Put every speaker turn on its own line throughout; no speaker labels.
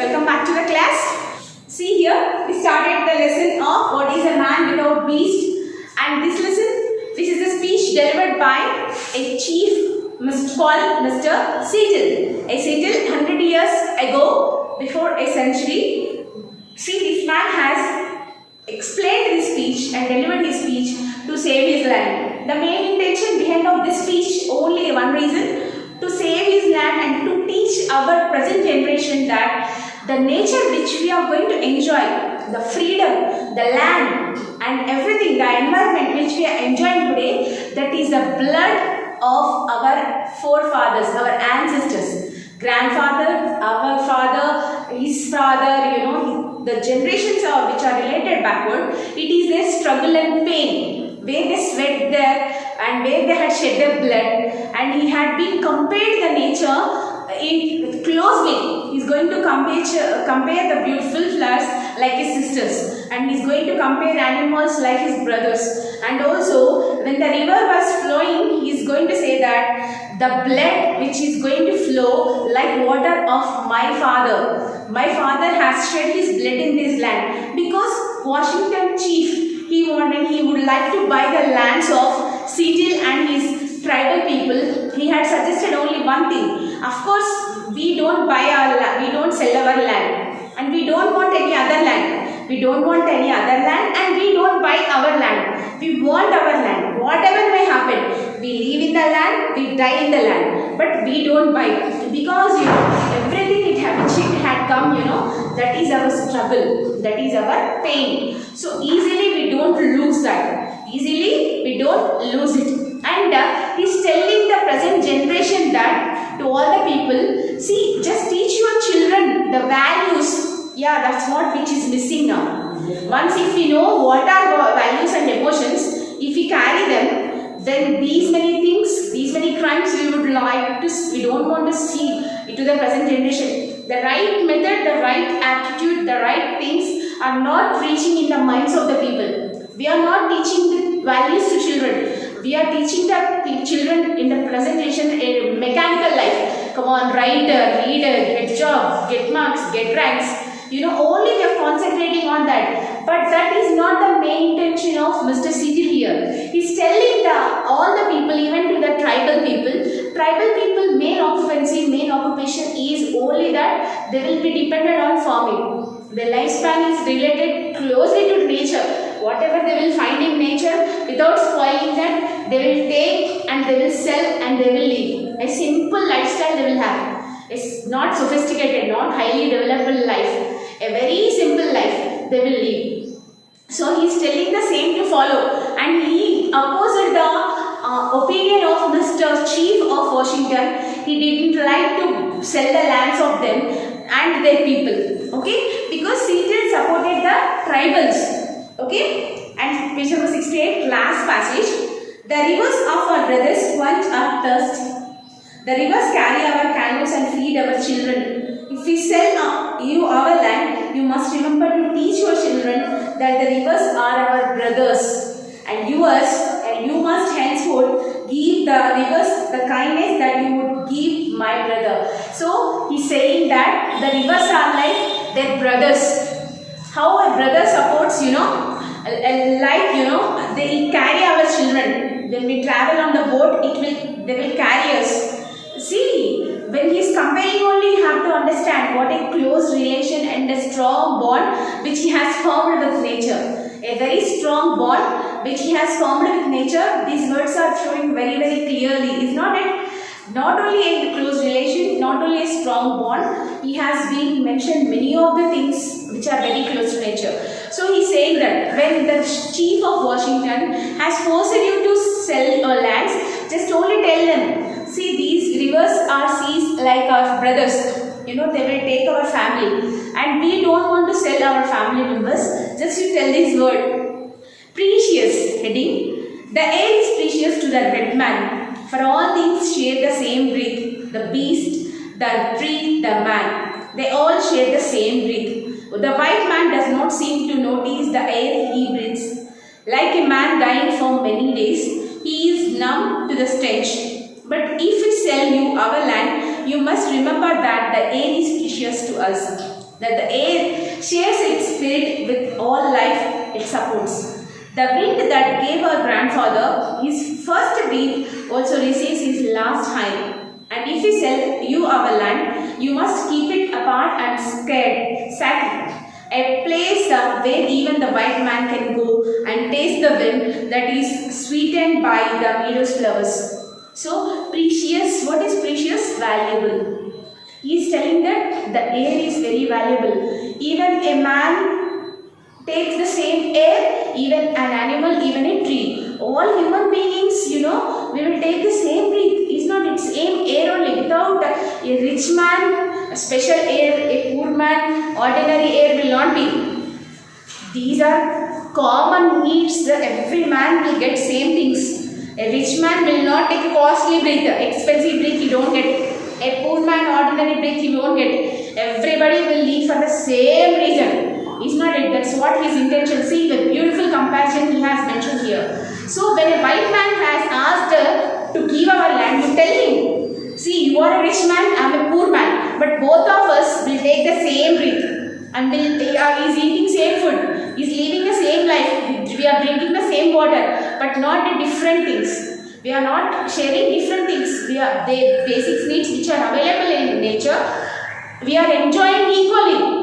Welcome back to the class. See here, we started the lesson of what is a man without beast, and this lesson, this is a speech delivered by a chief called Mr. Seaton. A Seaton 100 years ago, before a century. See, this man has explained his speech and delivered his speech to save his land. The main intention behind of this speech, only one reason, to save his land and to teach our present generation that the nature which we are going to enjoy, the freedom, the land and everything, the environment which we are enjoying today, that is the blood of our forefathers, our ancestors, grandfather, our father, his father, the generations which are related backward. It is their struggle and pain, where they sweat there and where they had shed their blood, and he had been compared the nature closely. He is going to compare the beautiful flowers like his sisters, and he is going to compare animals like his brothers. And also, when the river was flowing, he is going to say that the blood which is going to flow like water of my father. My father has shed his blood in this land, because Washington chief, he would like to buy the lands of Seattle and his tribal people. He had suggested only one thing. Of course, we don't buy our land, we don't sell our land, and we don't want any other land. We don't want any other land, and we don't buy our land. We want our land. Whatever may happen, we live in the land, we die in the land, but we don't buy it, because everything which had come, that is our struggle, that is our pain. So easily we don't lose that. Easily we don't lose it. And he's telling the present generation that to all the people, see, just teach your children the values. Yeah, that's what which is missing now. Once if we know what are values and emotions, if we carry them, then these many things, these many crimes we don't want to see into the present generation. The right method, the right attitude, the right things are not reaching in the minds of the people. We are not teaching the values to children. We are teaching the children in the presentation a mechanical life. Come on, writer, reader, get job, get marks, get ranks. Only we are concentrating on that. But that is not the main intention of Mr. Seaton here. He is telling all the people, even to the tribal people, main occupation is only that they will be dependent on farming. Their lifespan is related closely to nature. Whatever they will find in nature, without spoiling that, they will take and they will sell and they will live. A simple lifestyle they will have. It's not sophisticated, not highly developed life. A very simple life they will live. So he is telling the same to follow, and he opposed the opinion of Mr. Chief of Washington. He didn't like to sell the lands of them and their people. Okay, because Seaton supported the tribals. Okay, and page number 68, last passage. The rivers of our brothers quench our thirst. The rivers carry our canoes and feed our children. If we sell you our land, you must remember to teach your children that the rivers are our brothers and yours, and you must henceforth give the rivers the kindness that you would give my brother. So he's saying that the rivers are like their brothers. How a brother supports, they carry our children. When we travel on the boat, they will carry us. See, when he is comparing only, you have to understand what a close relation and a strong bond which he has formed with nature. A very strong bond which he has formed with nature. These words are showing very, very clearly. It's not only a close relation, not only a strong bond, he has been mentioned many of the things which are very close to nature. So he is saying that when the chief of Washington has forced you to sell your lands, just only tell them, see, these rivers are seas like our brothers. They will take our family, and we don't want to sell our family members. Just you tell this word. Precious, heading. The air is precious to the red man, for all things share the same breath. The beast, the tree, the man, they all share the same breath. The white man does not seem to notice the air he breathes. Like a man dying for many days, he is numb to the stench. But if we sell you our land, you must remember that the air is precious to us. that the air shares its spirit with all life it supports. The wind that gave our grandfather his first breath also receives his last high. And if we sell you our land, you must keep it apart and sacred. A place where even the white man can go and taste the wind that is sweetened by the meadow's flowers. So, precious, what is precious? Valuable. He is telling that the air is very valuable. Even a man takes the same air, even an animal, even a tree. All human beings, we will take the same breath. It's not its same air only. Without a rich man, a special air, a poor man, ordinary air will not be. These are common needs that every man will get same things. A rich man will not take a costly breath, expensive breath he don't get. A poor man, ordinary breath he won't get. Everybody will live for the same reason. Is not it? That's what his intention. See the beautiful comparison he has mentioned here. So when a white man has asked to give our land, you tell him, see, you are a rich man, I am a poor man, but both of us will take the same breath and is eating same food, is living the same life, we are drinking the same water, but not the different things. We are not sharing different things. We are the basic needs which are available in nature. We are enjoying equally.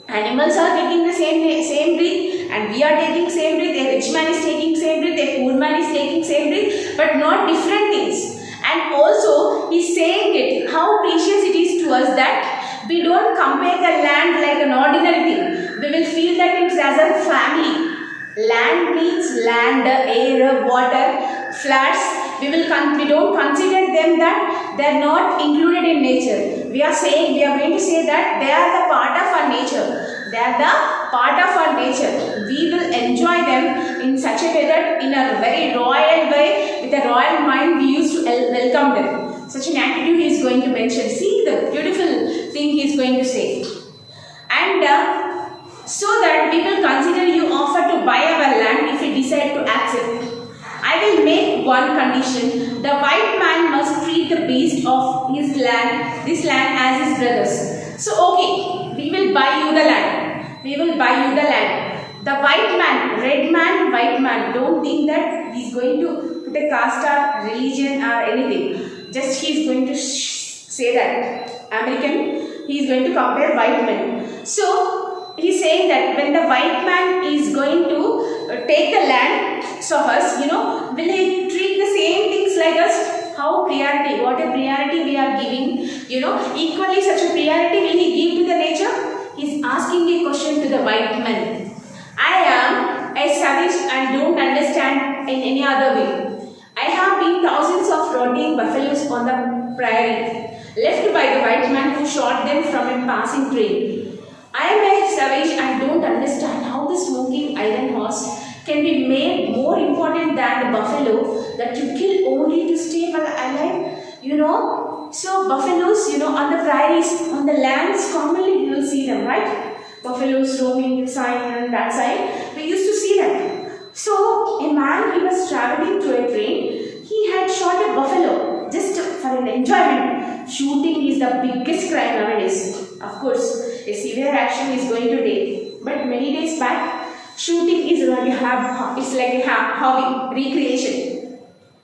Animals are taking the same breath and we are taking same breath. A rich man is taking same breath, a poor man is taking same breath, but not different things. And also he is saying it, how precious it is to us that we don't compare the land like an ordinary thing. We will feel that it's as a family. Land means land, air, water, floods. We don't consider them that they are not included in nature. We are going to say that they are the part of our nature. They are the part of our nature. We will enjoy them in such a way that in a very royal way, with a royal mind, we used to welcome them. Such an attitude he is going to mention. See the beautiful thing he is going to say. And so that we will consider you offer to buy our land if we decide to accept. I will make one condition. The white man must treat the beast of this land as his brothers. So okay, we will buy you the land. We will buy you the land. The white man, red man, white man, don't think that he is going to put a caste or religion or anything. Just he is going to say that. American, he is going to compare white men. So he is saying that when the white man is going to take the land of us, will he treat the same things like us? How priority, what a priority we are giving, equally such a priority will he give to the nature? He is asking a question to the white man. I am a savage and don't understand in any other way. I have been thousands of rotting buffaloes on the prairie, left by the white man who shot them from a passing train. I am a savage and don't understand how the smoking iron horse can be made more important than the buffalo that you kill only to stay alive. So buffaloes, on the prairies, on the lands, commonly you will see them, right? Buffaloes roaming this side and that side, we used to see them. So a man, he was traveling to a train, he had shot a buffalo just for an enjoyment. Shooting is the biggest crime nowadays. Of course, a severe action is going to take. But many days back, shooting is like a hobby, recreation.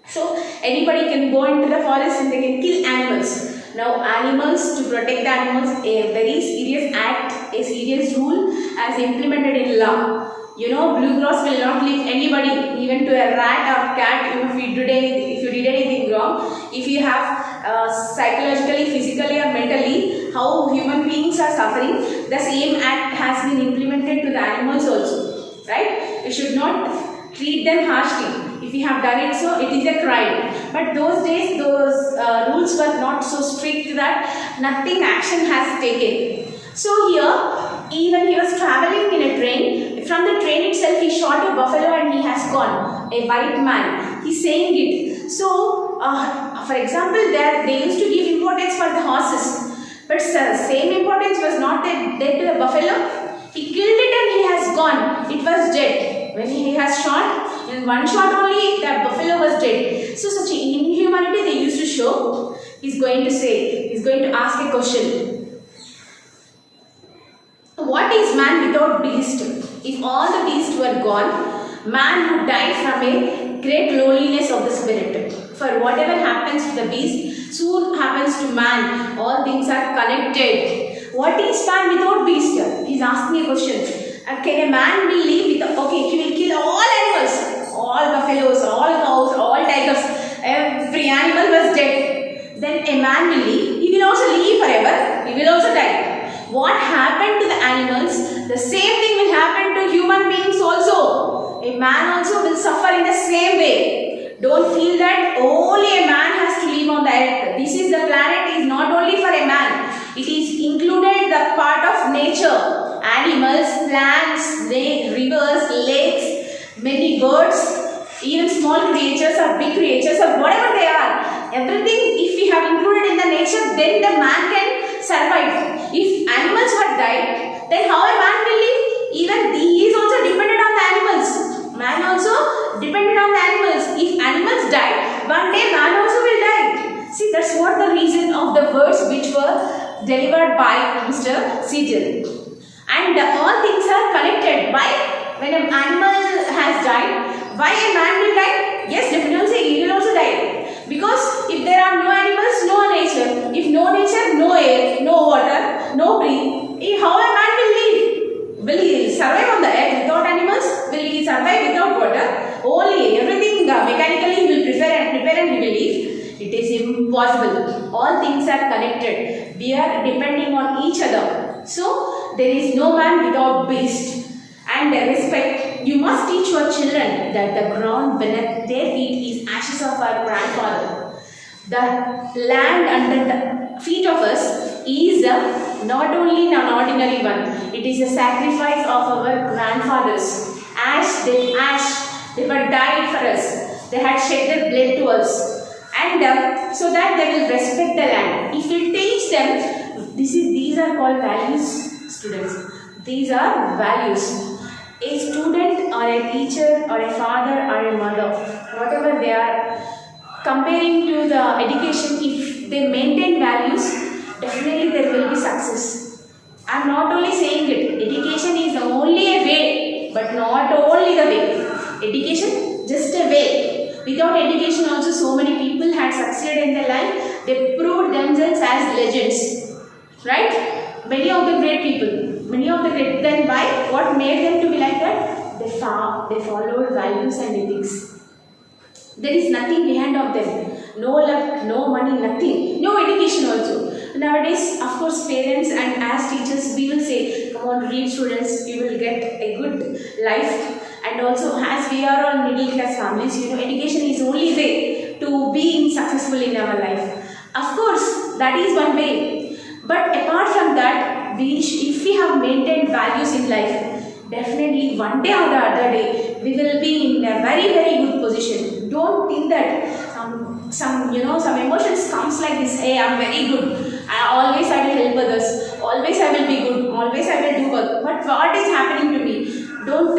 So anybody can go into the forest and they can kill animals. Now animals, to protect the animals, a very serious act, a serious rule as implemented in law. Blue Cross will not leave anybody, even to a rat or cat, if you did anything wrong. If you have psychologically, physically or mentally, how human beings are suffering, the same act has been implemented to the animals also. Right? You should not treat them harshly. If you have done it so, it is a crime. But those days, those rules were not so strict that nothing action has taken. So here, even he was traveling in a train. From the train itself, he shot a buffalo and he has gone. A white man. He's saying it. So, for example, they used to give importance for the horses. But same importance was not there to the buffalo. He killed it and he has gone. It was dead. When he has shot, in one shot only, the buffalo was dead. So such inhumanity they used to show. He's going to say, he's going to ask a question. What is man without beast? If all the beasts were gone, man would die from a great loneliness of the spirit. For whatever happens to the beast, soon happens to man. All things are connected. What is man without beast? He's asking a question. Can a man will live with, okay, he will kill all animals, all buffaloes, all cows, all tigers, every animal was dead. Then a man will live. He will also live forever. He will also die. What happened to the animals, the same thing will happen to human beings also. A man also will suffer in the same way. Don't feel that only a man has to live on the earth. This is the planet is not only for a man. It is included the part of nature. Animals, plants, rivers, lakes, many birds, even small creatures or big creatures or whatever they are. Everything, if we have included in the nature, then the man can survive. If animals had died, then how a man will live? Even he is also dependent on the animals. Man also dependent on the animals. If animals die, one day man also will die. See, that's what the reason of the words which were delivered by Mr. Siegel. And all things are connected. Why? When an animal has died, why a man will die? Yes, definitely he will also die. Because if there are no animals, no nature. If no nature, no air, no water, no breathe. How a man will live? Will he survive on the earth without animals? Will he survive without water? Only everything mechanically he will prepare and he will live. It is impossible. All things are connected. We are depending on each other. So, there is no man without beast. And respect, you must teach your children that the ground beneath their feet is ashes of our grandfather. The land under the feet of us is not only an ordinary one, it is a sacrifice of our grandfathers. They were died for us. They had shed their blood to us. And so that they will respect the land. If we teach them, these are called values, students. These are values. A student or a teacher or a father or a mother, whatever they are, comparing to the education, if they maintain values, definitely there will be success. I am not only saying it, education is only a way, but not only the way. Education, just a way. Without education also so many people had succeeded in their life. They proved themselves as legends. Right? Many of the great people. Then why? What made them to be like that? They followed values and ethics. There is nothing behind of them. No luck, no money, nothing. No education also. Nowadays, of course, parents and as teachers, we will say, come on, read students, you will get a good life. And also, as we are all middle class families, education is only way to being successful in our life. Of course, that is one way. But apart from that, if we have maintained values in life, definitely one day or the other day, we will be in a very, very good position. Don't think that some emotions comes like this. Hey, I'm very good. Always I will help others. Always I will be good. Always I will do good. But what is happening to me? Don't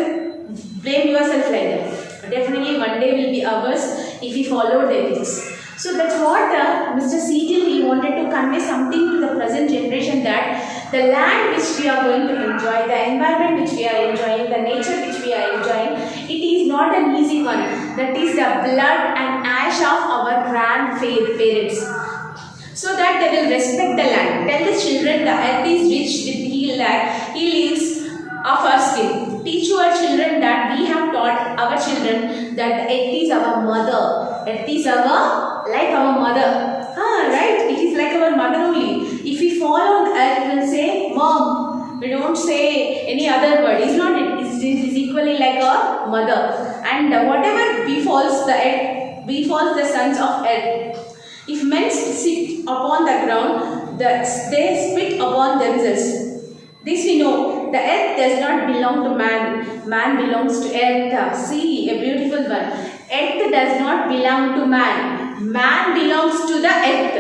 blame yourself like that. Definitely one day will be ours if we follow the ethics. So that's what Mr. Siegel, he wanted to convey something to the present generation, that the land which we are going to enjoy, the environment which we are enjoying, the nature which we are enjoying, it is not an easy one. That is the blood and ash of our grandparents. So that they will respect the land. Tell the children the earth is rich with he lives of our skin. Teach your children that we have taught our children that the earth is our mother. Earth is like our mother. Right? It is like our mother only. If we fall on the earth, we will say, Mom. We don't say any other word. It's not it. It is equally like our mother. And whatever befalls the earth, befalls the sons of earth. If men sit upon the ground, they spit upon themselves. This we know. The earth does not belong to man. Man belongs to earth. See, a beautiful one. Earth does not belong to man. Man belongs to the earth.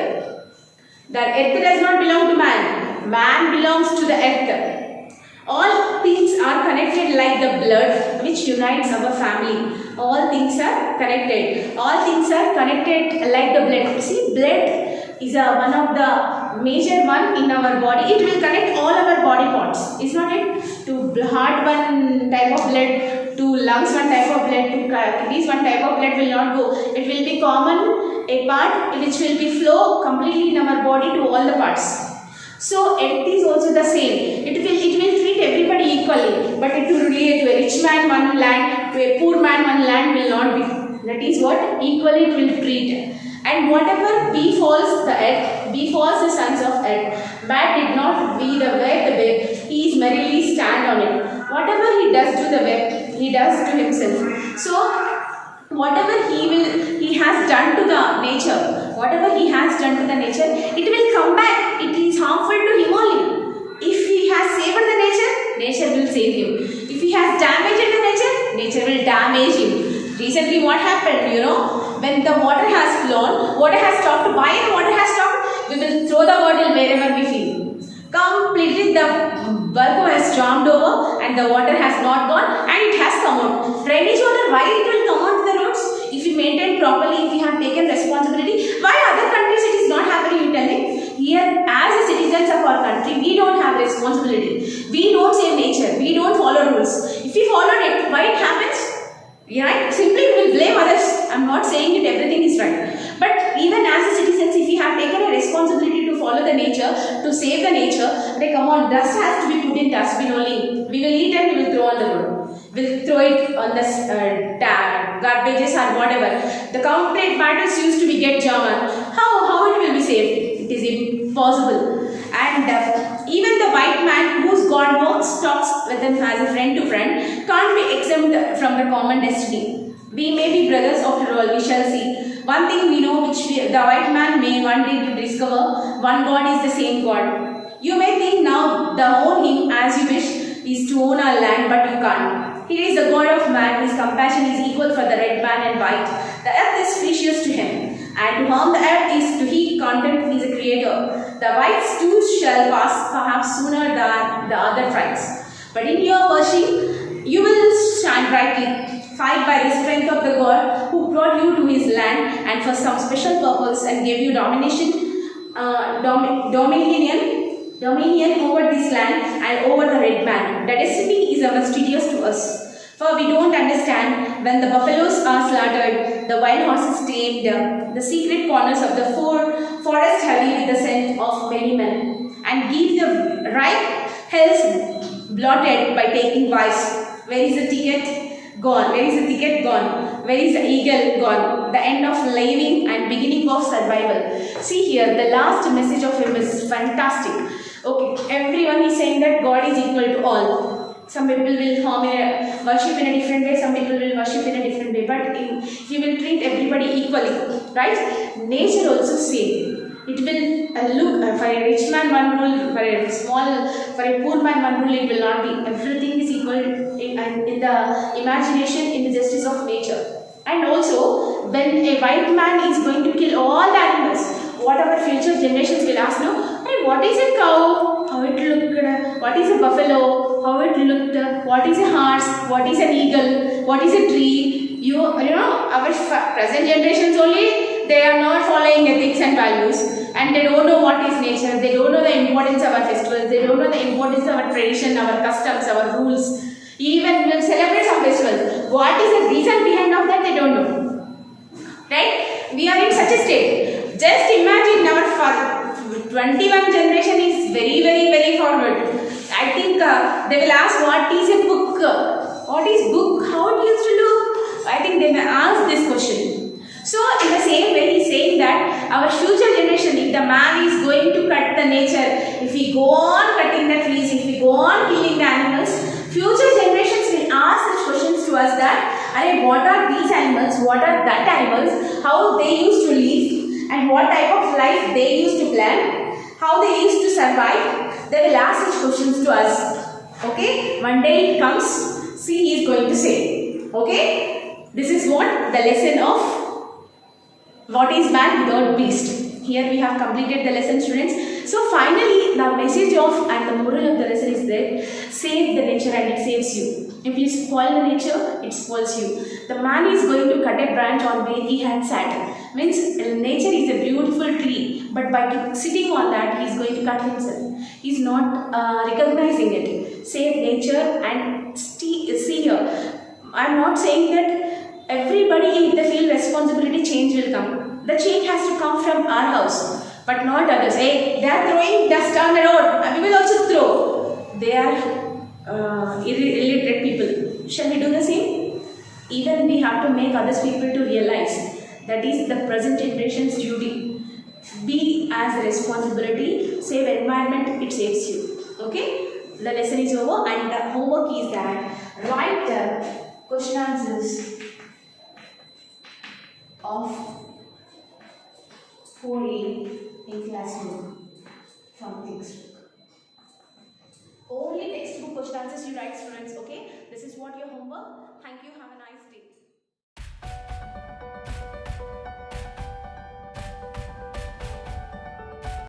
The earth does not belong to man. Man belongs to the earth. All things are connected like the blood which unites our family. All things are connected. All things are connected like the blood. See, blood is one of the major one in our body. It will connect all our body parts. Is not it? To heart one type of blood, to lungs one type of blood, to kidneys one type of blood will not go. It will be common a part which will be flow completely in our body to all the parts. So it is also the same. It will treat everybody equally, but it will relate to a rich man one land, to a poor man one land will not be. That is what equally it will treat. And whatever befalls the earth, befalls the sons of earth. Man did not be the web, he is merely stand on it. Whatever he does to the web, he does to himself. So whatever he has done to the nature, whatever he has done to the nature, it will come back. It is harmful to him only. If he has saved the nature, nature will save him. If he has damaged the nature, nature will damage him. Recently what happened, when the water has flown, water has stopped. Why the water has stopped? We will throw the bottle wherever we feel. Completely the bulb has stormed over and the water has not gone and it has come out. Drainage water, why it will come out to the roads? If we maintain properly, if we have taken responsibility, why other countries it is not happening, you tell me? Here, as the citizens of our country, we don't have responsibility. We don't save nature. We don't follow rules. If we followed it, why it happens? Right? Simply we will blame others. I am not saying that everything is right. But even as the citizens, if we have taken a responsibility to follow the nature, to save the nature, come on, dust has to be put in dustbin only. We will eat and we will throw on the road. We will throw it on the garbages or whatever. The complete battles used to be get German. How it will be saved? It is impossible. And even the white man whose God works, talks with him as a friend to friend, can't be exempt from the common destiny. We may be brothers after all, we shall see. One thing we know which the white man may one day discover, one God is the same God. You may think now the own him as you wish is to own our land, but you can't. He is the God of man, his compassion is equal for the red man and white. The earth is precious to him, and to whom the earth is to he content is a creator. The whites too shall pass, perhaps sooner than the other tribes. But in your worship, you will shine brightly. Fight by the strength of the God who brought you to his land and for some special purpose and gave you dominion over this land and over the red man. The destiny is mysterious to us, for we don't understand when the buffaloes are slaughtered, the wild horses tamed, the secret corners of the forest heavy with the scent of many men, and give the ripe hills blotted by taking vice. Where is the ticket? Gone. Where is the ticket? Gone. Where is the eagle? Gone. The end of living and beginning of survival. See here, the last message of him is fantastic. Okay, everyone is saying that God is equal to all. Some people will worship in a different way, some people will worship in a different way, but he will treat everybody equally, right? Nature also same. It will look for a rich man one rule, for a poor man one rule. It will not be. Everything is equal in the imagination, in the justice of nature. And also, when a white man is going to kill all the animals, whatever future generations will ask, no, hey, what is a cow? How it looked? What is a buffalo? How it looked? What is a horse? What is an eagle? What is a tree? You know, our present generations only, they are not following ethics and values, and they don't know what is nature. They don't know the importance of our festivals. They don't know the importance of our tradition, our customs, our rules. Even we'll celebrate some festivals. What is the reason behind of that? They don't know. Right? We are in such a state. Just imagine our 21 generation is very, very, very forward. I think they will ask, what is a book? What is book? How it used to look? I think they may ask this question. So in the same way, he is saying that our future generation, if the man is going to cut the nature, if we go on cutting the trees, if we go on killing the animals, future generations will ask such questions to us that, what are these animals, what are that animals, how they used to live, and what type of life they used to plan, how they used to survive. They will ask such questions to us. Okay, one day it comes, see, he is going to say. Okay, this is what the lesson of what is man without beast. Here we have completed the lesson, students. So finally, the message of and the moral of the lesson is that save the nature and it saves you. If you spoil the nature, it spoils you. The man is going to cut a branch on where he had sat. Means nature is a beautiful tree, but by sitting on that, he is going to cut himself. He is not recognizing it. Save nature and see here. I am not saying that everybody, if they feel responsibility, change will come. The change has to come from our house, but not others. Hey, they are throwing dust on the road, we will also throw. They are illiterate people. Shall we do the same? Even we have to make others people to realize that is the present generation's duty. Be as a responsibility, save environment, it saves you. Okay? The lesson is over and the homework is that write the question answers of 4A in classroom from textbook. Only textbook question answers you write, students. Okay? This is what your homework. Thank you. Have a nice day.